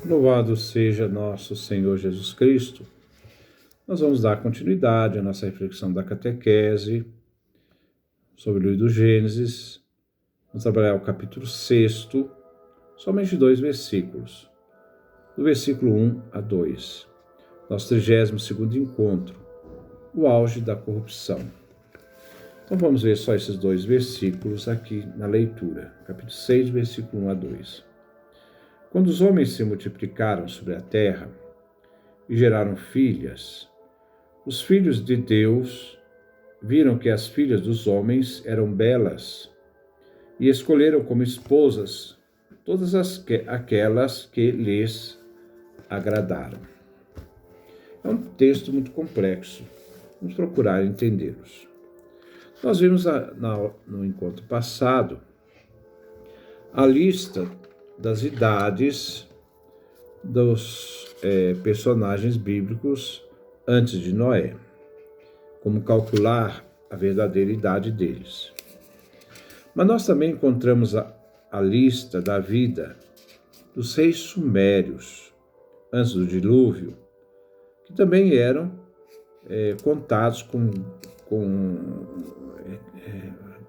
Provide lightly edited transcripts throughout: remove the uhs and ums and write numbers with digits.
Louvado seja nosso Senhor Jesus Cristo. Nós vamos dar continuidade à nossa reflexão da catequese sobre o livro do Gênesis. Vamos trabalhar o capítulo 6, somente 2 versículos, do versículo 1 a 2. Nosso 32º encontro, o auge da corrupção. Então vamos ver só esses 2 versículos aqui na leitura. Capítulo 6, versículo 1 a 2. Quando os homens se multiplicaram sobre a terra e geraram filhas, os filhos de Deus viram que as filhas dos homens eram belas e escolheram como esposas todas aquelas que lhes agradaram. É um texto muito complexo. Vamos procurar entendê-los. Nós vimos no encontro passado a lista das idades dos personagens bíblicos antes de Noé, como calcular a verdadeira idade deles. Mas nós também encontramos a lista da vida dos reis sumérios antes do dilúvio, que também eram contados com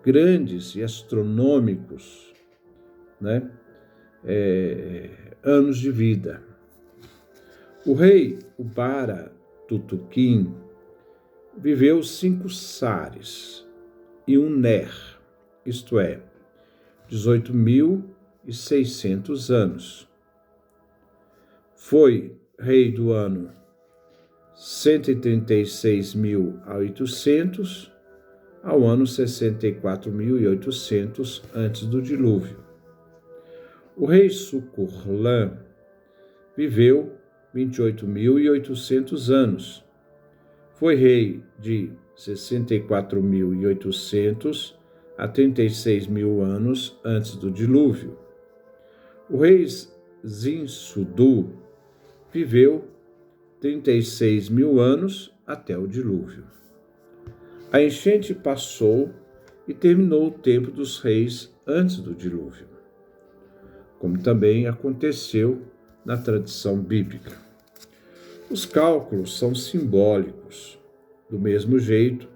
grandes e astronômicos, anos de vida. O rei Ubara Tutuquim viveu 5 sares e um ner, isto é, 18.600 anos. Foi rei do ano 136.800 ao ano 64.800 antes do dilúvio. O rei Sucurlã viveu 28.800 anos. Foi rei de 64.800 a 36.000 anos antes do dilúvio. O rei Zinsudu viveu 36.000 anos até o dilúvio. A enchente passou e terminou o tempo dos reis antes do dilúvio, como também aconteceu na tradição bíblica. Os cálculos são simbólicos. Do mesmo jeito,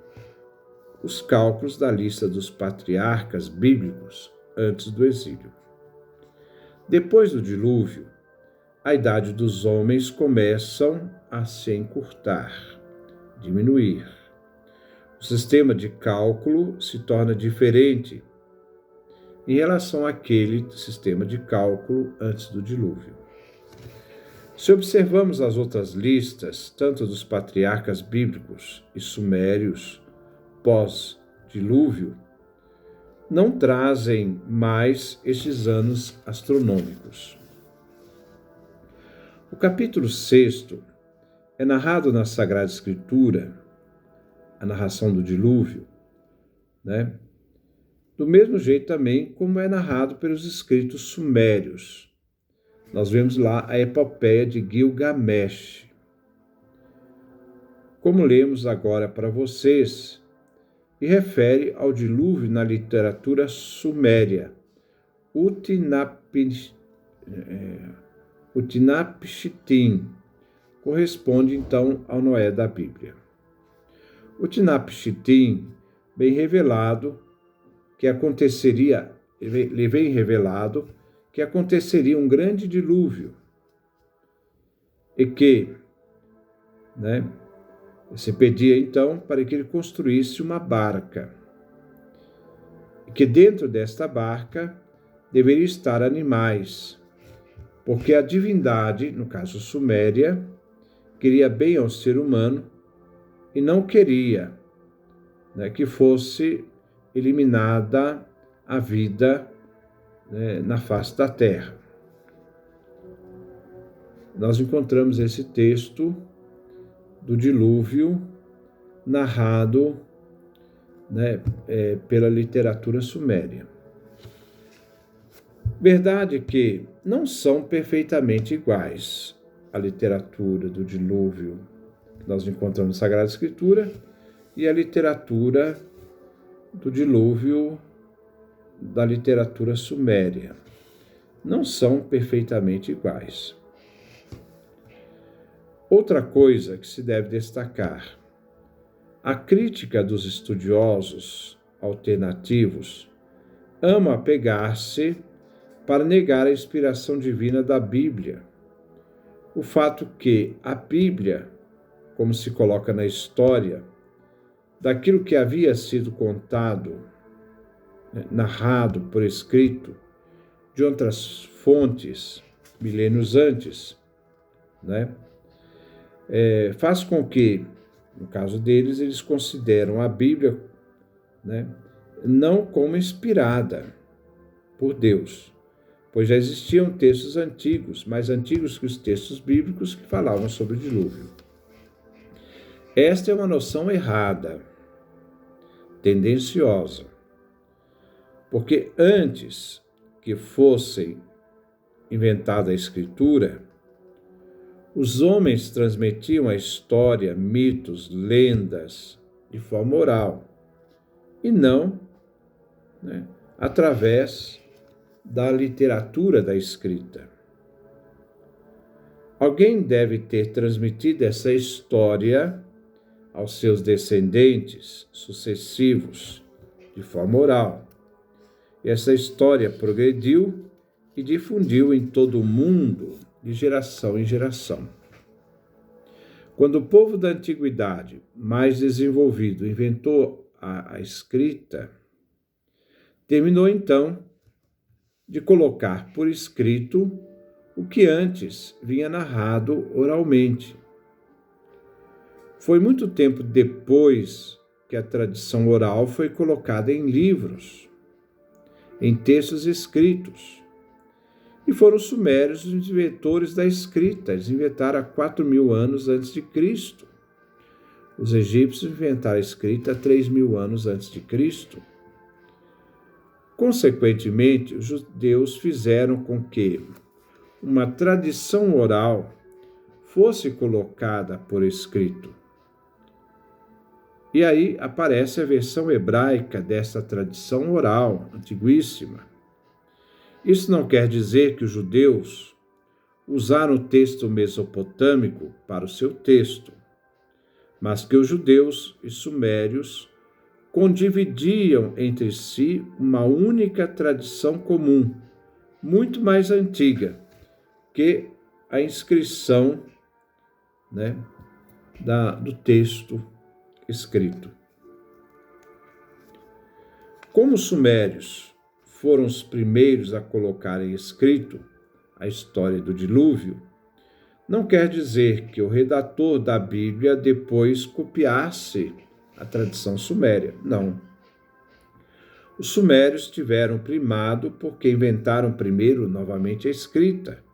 os cálculos da lista dos patriarcas bíblicos antes do exílio. Depois do dilúvio, a idade dos homens começam a se encurtar, diminuir. O sistema de cálculo se torna diferente em relação àquele sistema de cálculo antes do dilúvio. Se observamos as outras listas, tanto dos patriarcas bíblicos e sumérios pós-dilúvio, não trazem mais estes anos astronômicos. O capítulo 6 é narrado na Sagrada Escritura, a narração do dilúvio, do mesmo jeito também como é narrado pelos escritos sumérios. Nós vemos lá a epopeia de Gilgamesh. Como lemos agora para vocês, e refere ao dilúvio na literatura suméria, Utnapishtim, corresponde então ao Noé da Bíblia. Utnapishtim vem revelado que aconteceria um grande dilúvio e que, se pedia então para que ele construísse uma barca e que dentro desta barca deveria estar animais, porque a divindade, no caso suméria, queria bem ao ser humano e não queria que fosse eliminada a vida na face da terra. Nós encontramos esse texto do dilúvio narrado pela literatura suméria. Verdade que não são perfeitamente iguais a literatura do dilúvio que nós encontramos na Sagrada Escritura e a literatura do dilúvio da literatura suméria. Não são perfeitamente iguais. Outra coisa que se deve destacar: a crítica dos estudiosos alternativos ama apegar-se para negar a inspiração divina da Bíblia. O fato que a Bíblia, como se coloca na história, daquilo que havia sido contado, narrado por escrito, de outras fontes, milênios antes, faz com que, no caso deles, eles consideram a Bíblia, não como inspirada por Deus, pois já existiam textos antigos, mais antigos que os textos bíblicos, que falavam sobre o dilúvio. Esta é uma noção errada, tendenciosa, porque antes que fosse inventada a Escritura, os homens transmitiam a história, mitos, lendas, de forma oral, e não através da literatura da escrita. Alguém deve ter transmitido essa história aos seus descendentes sucessivos, de forma oral. E essa história progrediu e difundiu em todo o mundo, de geração em geração. Quando o povo da antiguidade, mais desenvolvido, inventou a escrita, terminou então de colocar por escrito o que antes vinha narrado oralmente. Foi muito tempo depois que a tradição oral foi colocada em livros, em textos escritos. E foram os sumérios os inventores da escrita. Eles inventaram há 4.000 anos antes de Cristo. Os egípcios inventaram a escrita há 3.000 anos antes de Cristo. Consequentemente, os judeus fizeram com que uma tradição oral fosse colocada por escrito. E aí aparece a versão hebraica dessa tradição oral, antiguíssima. Isso não quer dizer que os judeus usaram o texto mesopotâmico para o seu texto, mas que os judeus e sumérios condividiam entre si uma única tradição comum, muito mais antiga que a inscrição do texto escrito. Como os sumérios foram os primeiros a colocar em escrito a história do dilúvio, não quer dizer que o redator da Bíblia depois copiasse a tradição suméria. Não. Os sumérios tiveram primado porque inventaram primeiro novamente a escrita.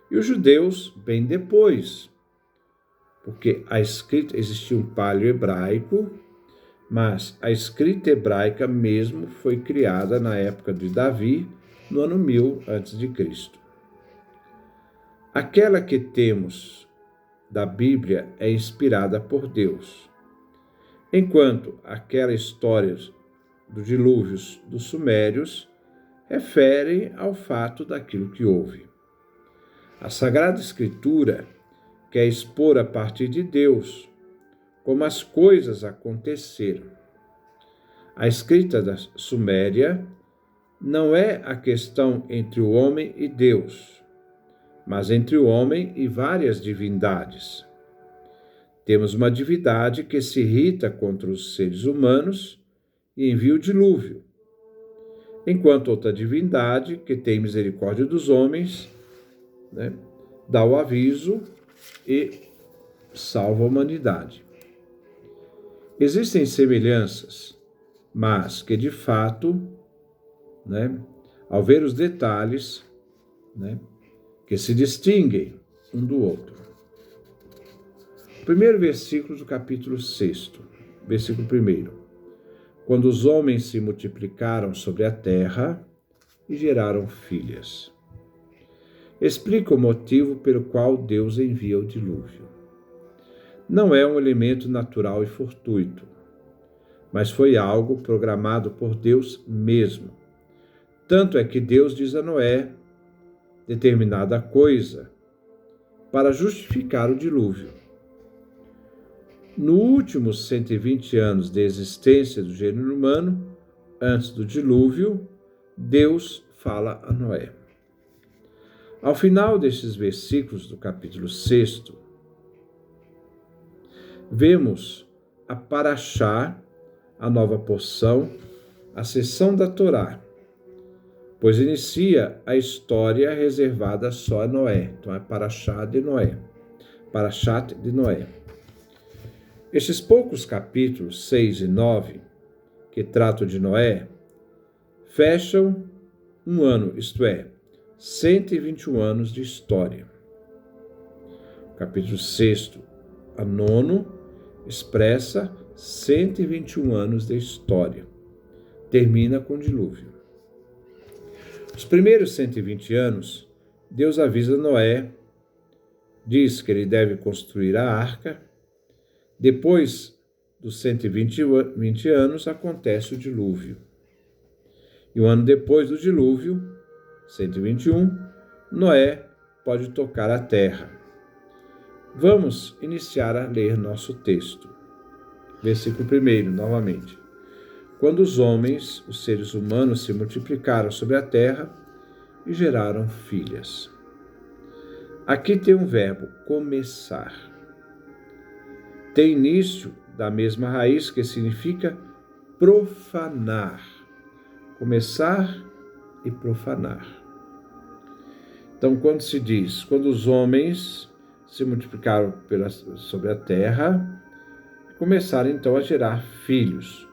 E os judeus, bem depois, porque a escrita, existia um paleo-hebraico, mas a escrita hebraica mesmo foi criada na época de Davi, no ano 1000 a.C. Aquela que temos da Bíblia é inspirada por Deus, enquanto aquela história do dilúvio dos sumérios refere ao fato daquilo que houve. A Sagrada Escritura quer expor a partir de Deus como as coisas aconteceram. A escrita da Suméria não é a questão entre o homem e Deus, mas entre o homem e várias divindades. Temos uma divindade que se irrita contra os seres humanos e envia o dilúvio, enquanto outra divindade, que tem misericórdia dos homens, dá o aviso e salva a humanidade. Existem semelhanças, mas que de fato, ao ver os detalhes, que se distinguem um do outro. Primeiro versículo do capítulo 6, versículo 1. Quando os homens se multiplicaram sobre a terra e geraram filhas. Explica o motivo pelo qual Deus envia o dilúvio. Não é um elemento natural e fortuito, mas foi algo programado por Deus mesmo. Tanto é que Deus diz a Noé determinada coisa para justificar o dilúvio. Nos últimos 120 anos de existência do gênero humano, antes do dilúvio, Deus fala a Noé. Ao final destes versículos do capítulo 6, vemos a Parashá, a nova porção, a seção da Torá, pois inicia a história reservada só a Noé. Então é Parashat de Noé. Parashat de Noé. Estes poucos capítulos, 6 e 9, que tratam de Noé, fecham um ano, isto é, 121 anos de história. O capítulo 6 a 9 expressa 121 anos de história. Termina com o dilúvio. Os primeiros 120 anos, Deus avisa Noé, diz que ele deve construir a arca. Depois dos 120 anos, acontece o dilúvio. E um ano depois do dilúvio, 121, Noé pode tocar a terra. Vamos iniciar a ler nosso texto. Versículo 1, novamente. Quando os homens, os seres humanos, se multiplicaram sobre a terra e geraram filhas. Aqui tem um verbo, começar. Tem início da mesma raiz que significa profanar. Começar e profanar. Então, quando se diz, quando os homens se multiplicaram sobre a terra, começaram então a gerar filhos.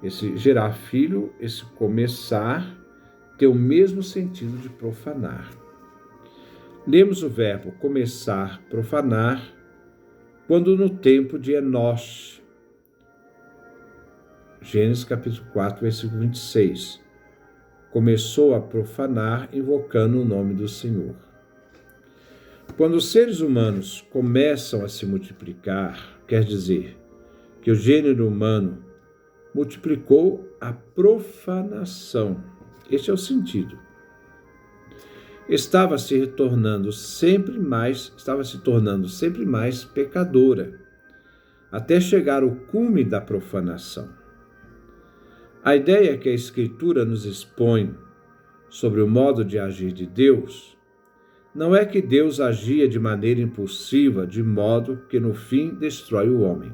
Esse gerar filho, esse começar, tem o mesmo sentido de profanar. Lemos o verbo começar, profanar, quando no tempo de Enoche. Gênesis capítulo 4, versículo 26. Começou a profanar, invocando o nome do Senhor. Quando os seres humanos começam a se multiplicar, quer dizer que o gênero humano multiplicou a profanação. Este é o sentido. Estava se tornando sempre mais pecadora, até chegar ao cume da profanação. A ideia que a Escritura nos expõe sobre o modo de agir de Deus não é que Deus agia de maneira impulsiva, de modo que no fim destrói o homem.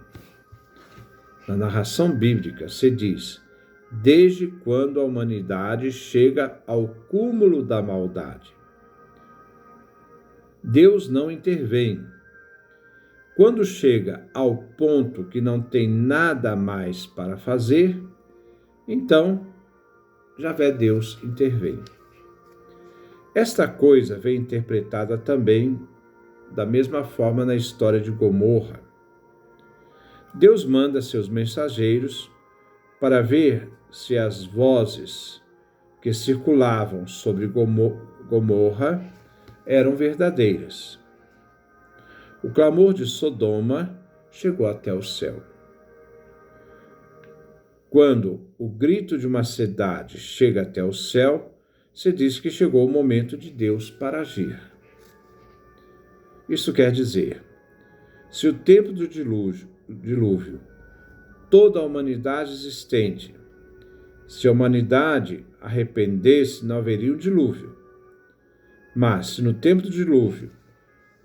Na narração bíblica se diz, desde quando a humanidade chega ao cúmulo da maldade. Deus não intervém. Quando chega ao ponto que não tem nada mais para fazer, então Javé Deus intervém. Esta coisa vem interpretada também da mesma forma na história de Gomorra. Deus manda seus mensageiros para ver se as vozes que circulavam sobre Gomorra eram verdadeiras. O clamor de Sodoma chegou até o céu. Quando o grito de uma cidade chega até o céu, se diz que chegou o momento de Deus para agir. Isso quer dizer, se o tempo do dilúvio, toda a humanidade existente, se a humanidade arrependesse, não haveria um dilúvio. Mas, se no tempo do dilúvio,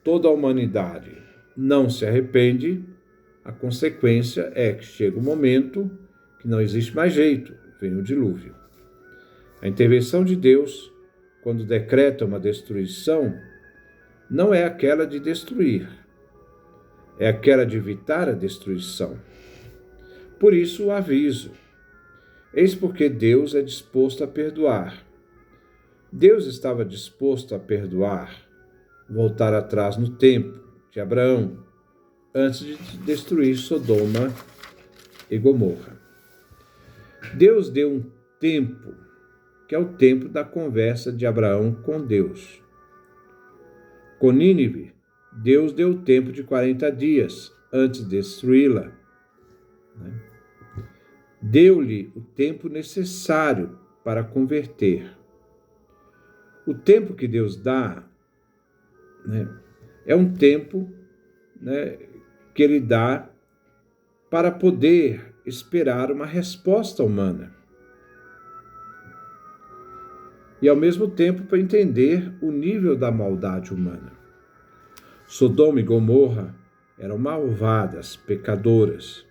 toda a humanidade não se arrepende, a consequência é que chega um momento que não existe mais jeito, vem o dilúvio. A intervenção de Deus, quando decreta uma destruição, não é aquela de destruir, é aquela de evitar a destruição. Por isso o aviso. Eis porque Deus é disposto a perdoar. Deus estava disposto a perdoar, voltar atrás no tempo de Abraão, antes de destruir Sodoma e Gomorra. Deus deu um tempo, que é o tempo da conversa de Abraão com Deus. Com Nínive, Deus deu o tempo de 40 dias antes de destruí-la. Deu-lhe o tempo necessário para converter. O tempo que Deus dá É um tempo, né, que ele dá para poder esperar uma resposta humana. E ao mesmo tempo para entender o nível da maldade humana. Sodoma e Gomorra eram malvadas, pecadoras,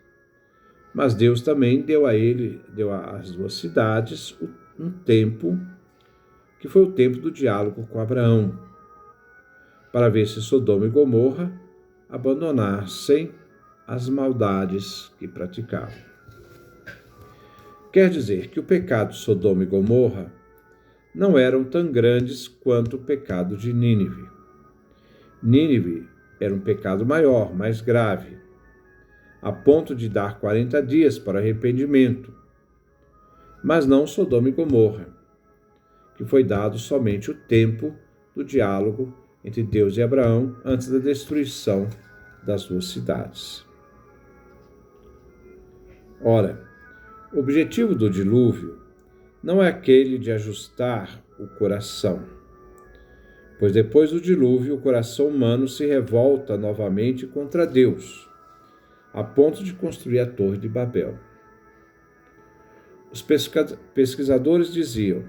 mas Deus também deu às duas cidades um tempo, que foi o tempo do diálogo com Abraão, para ver se Sodoma e Gomorra abandonassem as maldades que praticavam. Quer dizer que o pecado de Sodoma e Gomorra não eram tão grandes quanto o pecado de Nínive. Nínive era um pecado maior, mais grave, a ponto de dar 40 dias para arrependimento, mas não Sodoma e Gomorra, que foi dado somente o tempo do diálogo entre Deus e Abraão antes da destruição das duas cidades. Ora, o objetivo do dilúvio não é aquele de ajustar o coração, pois depois do dilúvio o coração humano se revolta novamente contra Deus, a ponto de construir a Torre de Babel. Os pesquisadores diziam: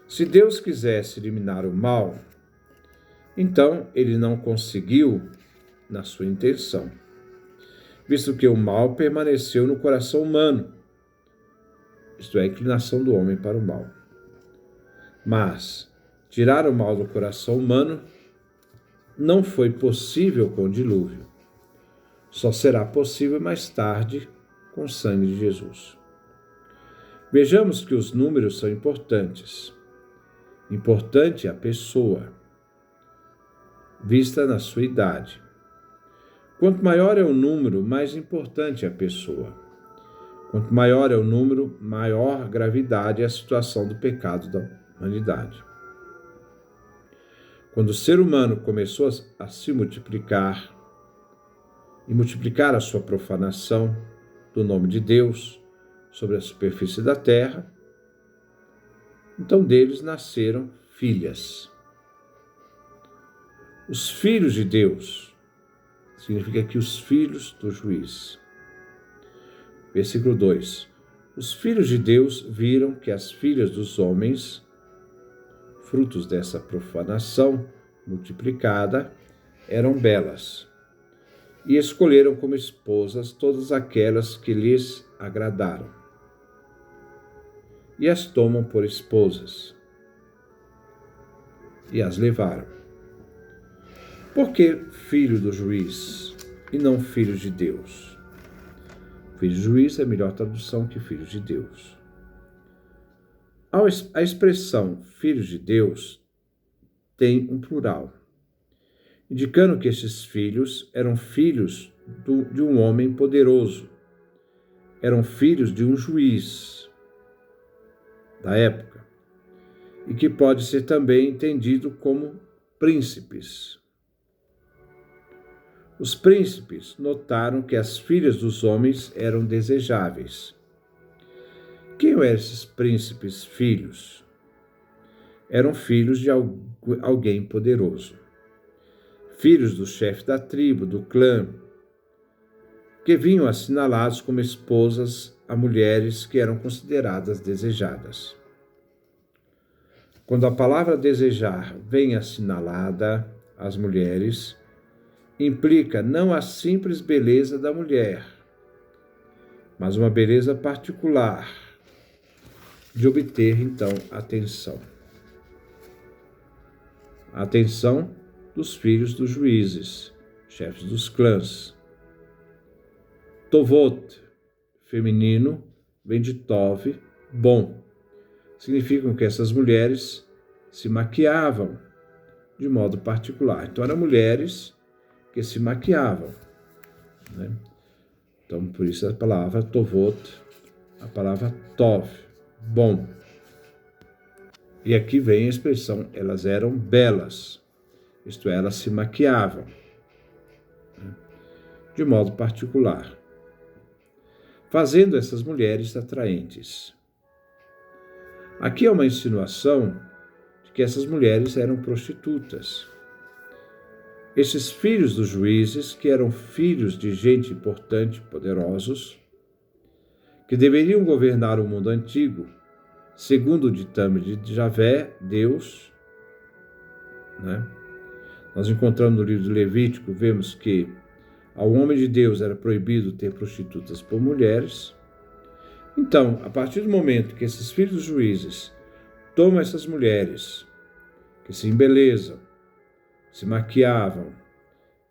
se Deus quisesse eliminar o mal, então ele não conseguiu na sua intenção, visto que o mal permaneceu no coração humano, isto é, a inclinação do homem para o mal. Mas tirar o mal do coração humano não foi possível com o dilúvio. Só será possível mais tarde com o sangue de Jesus. Vejamos que os números são importantes. Importante é a pessoa, vista na sua idade. Quanto maior é o número, mais importante é a pessoa. Quanto maior é o número, maior gravidade é a situação do pecado da humanidade. Quando o ser humano começou a se multiplicar e multiplicar a sua profanação do nome de Deus sobre a superfície da terra, então deles nasceram filhas. Os filhos de Deus significa que os filhos do juiz. Versículo 2. Os filhos de Deus viram que as filhas dos homens, frutos dessa profanação multiplicada, eram belas, e escolheram como esposas todas aquelas que lhes agradaram, e as tomam por esposas, e as levaram. Por que filho do juiz e não filho de Deus? Filho de juiz é a melhor tradução que filho de Deus. A expressão filhos de Deus tem um plural, indicando que esses filhos eram filhos de um homem poderoso, eram filhos de um juiz da época, e que pode ser também entendido como príncipes. Os príncipes notaram que as filhas dos homens eram desejáveis. Quem eram esses príncipes filhos? Eram filhos de alguém poderoso. Filhos do chefe da tribo, do clã, que vinham assinalados como esposas a mulheres que eram consideradas desejadas. Quando a palavra desejar vem assinalada às mulheres, implica não a simples beleza da mulher, mas uma beleza particular de obter, então, atenção. A atenção dos filhos dos juízes, chefes dos clãs. Tovot, feminino, vem de Tov, bom. Significam que essas mulheres se maquiavam de modo particular. Então, eram mulheres que se maquiavam, né? Então, por isso a palavra Tovot, a palavra Tov, bom. E aqui vem a expressão, elas eram belas, isto é, elas se maquiavam, né, de modo particular, fazendo essas mulheres atraentes. Aqui é uma insinuação de que essas mulheres eram prostitutas. Esses filhos dos juízes, que eram filhos de gente importante, poderosos, que deveriam governar o mundo antigo, segundo o ditame de Javé, Deus, né? Nós encontramos no livro de Levítico, vemos que ao homem de Deus era proibido ter prostitutas por mulheres. Então, a partir do momento que esses filhos dos juízes tomam essas mulheres que se embelezam, se maquiavam,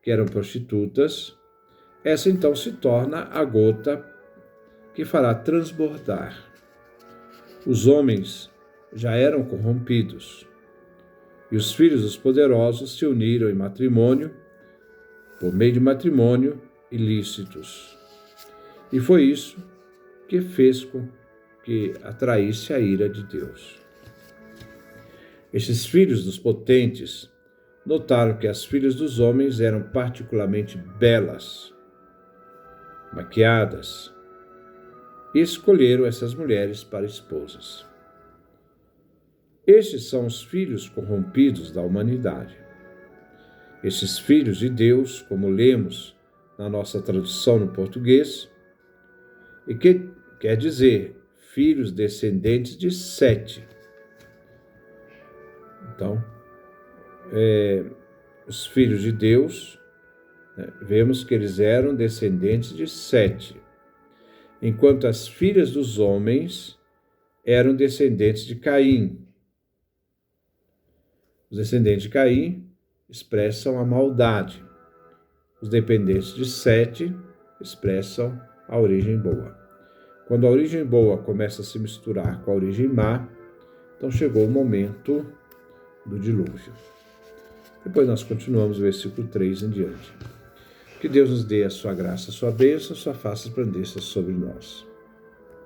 que eram prostitutas, essa então se torna a gota que fará transbordar. Os homens já eram corrompidos e os filhos dos poderosos se uniram em matrimônio, por meio de matrimônio ilícitos. E foi isso que fez com que atraísse a ira de Deus. Estes filhos dos potentes notaram que as filhas dos homens eram particularmente belas, maquiadas, e escolheram essas mulheres para esposas. Estes são os filhos corrompidos da humanidade. Esses filhos de Deus, como lemos na nossa tradução no português, e que quer dizer filhos descendentes de Sete. Então, os filhos de Deus, vemos que eles eram descendentes de Sete, enquanto as filhas dos homens eram descendentes de Caim. Os descendentes de Caim expressam a maldade. Os dependentes de Sete expressam a origem boa. Quando a origem boa começa a se misturar com a origem má, então chegou o momento do dilúvio. Depois nós continuamos o versículo 3 em diante. Que Deus nos dê a sua graça, a sua bênção, a sua face resplandeça sobre nós.